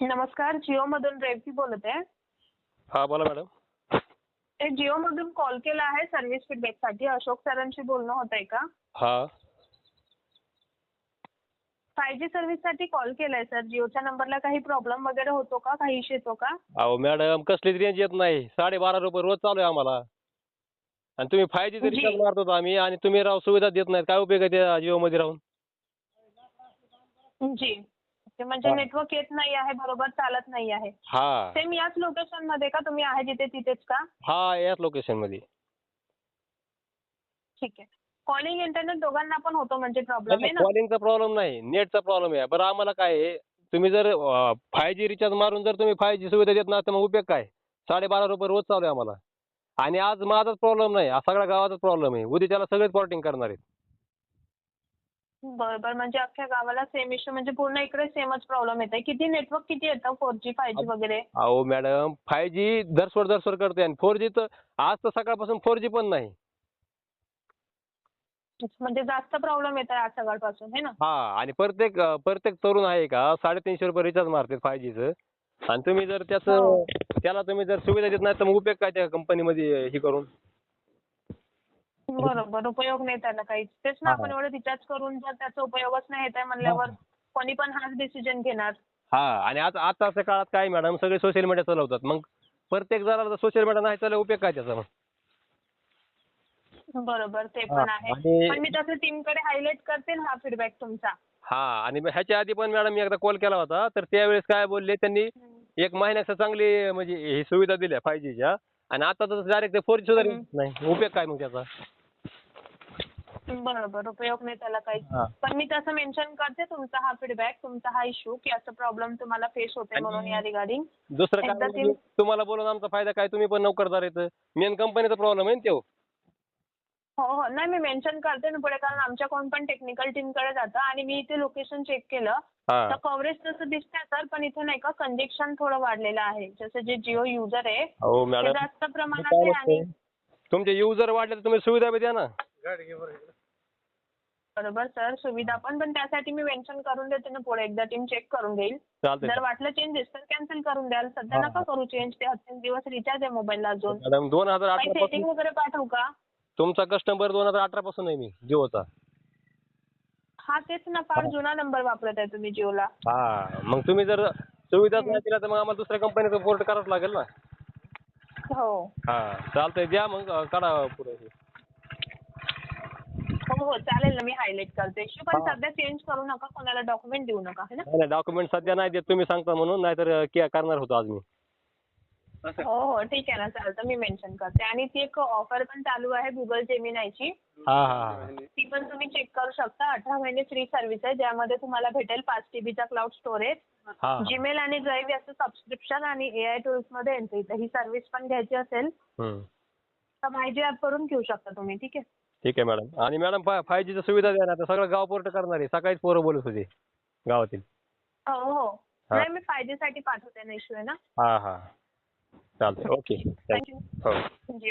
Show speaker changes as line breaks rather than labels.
नमस्कार. जिओ मधून रेवती बोलत आहे.
हा बोला मॅडम.
जिओ मधून कॉल केला आहे सर्व्हिस फीडबॅकसाठी. अशोक सरांशी बोलणं होतंय का?
हा
5G सर्व्हिससाठी कॉल केलाय सर. जिओच्या नंबरला काही प्रॉब्लेम वगैरे होतो का? काही इश्यू येतो का?
अहो मॅडम कसलीच रेंज येत नाही. 12.5 रुपये रोज चालू आहे आम्हाला. आणि तुम्ही 5G
जी.
रिचार्ज मारतो आम्ही आणि तुम्ही राव सुविधा देत नाहीत. काय उपयोग आहे त्या जिओ मध्ये राहून?
जी. ते म्हणजे
हा.
नेटवर्क येत नाही आहे, बरोबर चालत नाही आहे.
हा
सेम याच लोकेशन मध्ये का तुम्ही आहे जिथे तिथेच का?
हा याच लोकेशन मध्ये.
ठीक आहे. कॉलिंग इंटरनेट दोघांना पण होतो म्हणजे प्रॉब्लेम आहे ना?
कॉलिंगचा प्रॉब्लेम नाही, नेटचा प्रॉब्लेम आहे. बरं आम्हाला काय आहे, तुम्ही जर 5G रिचार्ज मारून जर तुम्ही 5G सुविधा देत नसता मग उपयोग काय? 12.5 रुपये रोज चालू आहे आम्हाला. आणि आज माझाच प्रॉब्लेम नाही, हा सगळ्या गावाचाच प्रॉब्लेम आहे. उद्या त्याला सगळेच पोर्टिंग करणार आहेत.
बरोबर. म्हणजे अख्ख्या गावाला सेम इश्यू म्हणजे पूर्ण इकडे सेमच प्रॉब्लेम येत आहे. किती नेटवर्क किती येतं 4G 5G वगैरे?
अहो मॅडम 5G धरसोड करते आणि 4G तर आज तर सकाळपासून 4G पण नाही.
म्हणजे जास्त प्रॉब्लेम येत आहे आज सकाळपासून, है ना?
हा आणि प्रत्येक तरुण आहे का 350 रुपये रिचार्ज मारते 5Gचं. आणि तुम्ही जर
हो.
त्याला तुम्ही जर सुविधा देत नाही तर मग उपयोग काय त्या कंपनीमध्ये हे करून?
बरोबर. उपयोग नाही त्याला काहीच. तेच ना,
हा
आपण एवढं रिचार्ज करून जर त्याचा उपयोगच नाही येत आहे म्हणल्यावर कोणी पण हाच डिसिजन घेणार.
हा आणि आताच्या काळात काय मॅडम सगळे सोशल मीडिया चालवतात. मग प्रत्येक जणाला सोशल मीडिया नाही चालवला उपयोग काय त्याचा मग?
बरोबर. ते
हा
पण आहे.
आणि
पण मी तसं टीमकडे हायलाइट करते हा फीडबॅक तुमचा.
हा आणि मग ह्याच्या आधी पण मॅडम मी एकदा कॉल केला होता तर त्यावेळेस काय बोलले त्यांनी एक महिन्याचं चांगली म्हणजे ही सुविधा दिल्या 5Gच्या. आणि आता तर डायरेक्ट 4G सुद्धा
हम्म.
नाही. उपयोग काय मग त्याचा?
बरोबर. उपयोग नाही त्याला काहीच.
हा.
पण मी तसं मेन्शन करते तुमचा हा फीडबॅक, तुमचा हा इश्यू की असं प्रॉब्लेम तुम्हाला फेस होते म्हणून या
आणि
रिगार्डिंग.
दुसरं काय
एकदा
म्हणजे तुम्हाला बोलून आमचा फायदा काय? तुम्ही पण नोकरदार आहेत. मेन कंपनीचा प्रॉब्लेम आहे ना तो.
हो, हो. नाही मी मेन्शन करते ना पुढे, कारण आमच्याकडून पण टेक्निकल टीमकडे जातं आणि मी इथे लोकेशन चेक केलं
हा
तर कव्हरेज तसं दिसतंय सर, पण इथे नाही का कंजेक्शन थोडं वाढलेलं आहे. जसं जे जिओ युजर आहे
हो
ते
मॅडम
जास्त प्रमाणात
काय
आहे आणि
नसतंय. तुमचे युजर वाढले तर तुम्ही सुविधा बी द्या ना.
बरोबर सर सुविधा पण त्यासाठी मी मेन्शन करून देते ना पुढे, एकदा टीम चेक करून घेईल.
चालतंय.
जर वाटलं चेंजेस तर कॅन्सल करून द्याल. सध्या
हा.
नका करू चेंज. ते 38 दिवस रिचार्ज आहे मोबाईलला अजून.
मॅडम
काही
2018 पासून
सेटिंग वगैरे पाठवू का?
तुमचा कस्टमर 2018 पासून आहे मी जिओचा.
हा तेच ना, फार जुना नंबर वापरत आहे तुम्ही जिओला.
हा मग तुम्ही जर सुविधाच नाही दिला तर मग आम्हाला दुसऱ्या कंपनीचं पोर्ट करावंच लागेल ना.
हो.
हा चालतंय द्या मग काढा पुढे.
हो, हो. चालेल ना, मी हायलाइट करते. पण
हा.
सध्या चेंज करू नका. कोणाला डॉक्युमेंट देऊ नका, है ना?
नाही डॉक्युमेंट सध्या नाही देत तुम्ही सांगता म्हणून, नाहीतर करणार होतो आज मी.
हो, हो. ठीक आहे ना, चालतं. मी मेन्शन करते. आणि ती एक ऑफर पण चालू आहे Google जेमिनायची.
हा हा
ती पण तुम्ही चेक करू शकता. 18 महिने फ्री सर्व्हिस आहे, ज्यामध्ये तुम्हाला भेटेल 5 TBचा क्लाउड स्टोरेज,
हा.
जीमेल आणि ड्राईव्ह याचं सबस्क्रिप्शन आणि AI टूल्समध्ये एंट्री. तर ही सर्व्हिस पण घ्यायची असेल
हम्म.
तर मायजी ॲप वरून घेऊ शकता तुम्ही. ठीक आहे.
ठीक आहे मॅडम. आणि मॅडम 5Gची सुविधा द्या ना, तर सगळं गाव पोर्ट करणार आहे. सकाळीच पोरं बोलत होते गावातील.
हो, हो.
हा.
नाही मी 5G साठी पाठवते ना, इश्यू आहे ना.
हा हा चालतंय. Okay
thank you.
थँक्यू. हो.
जी.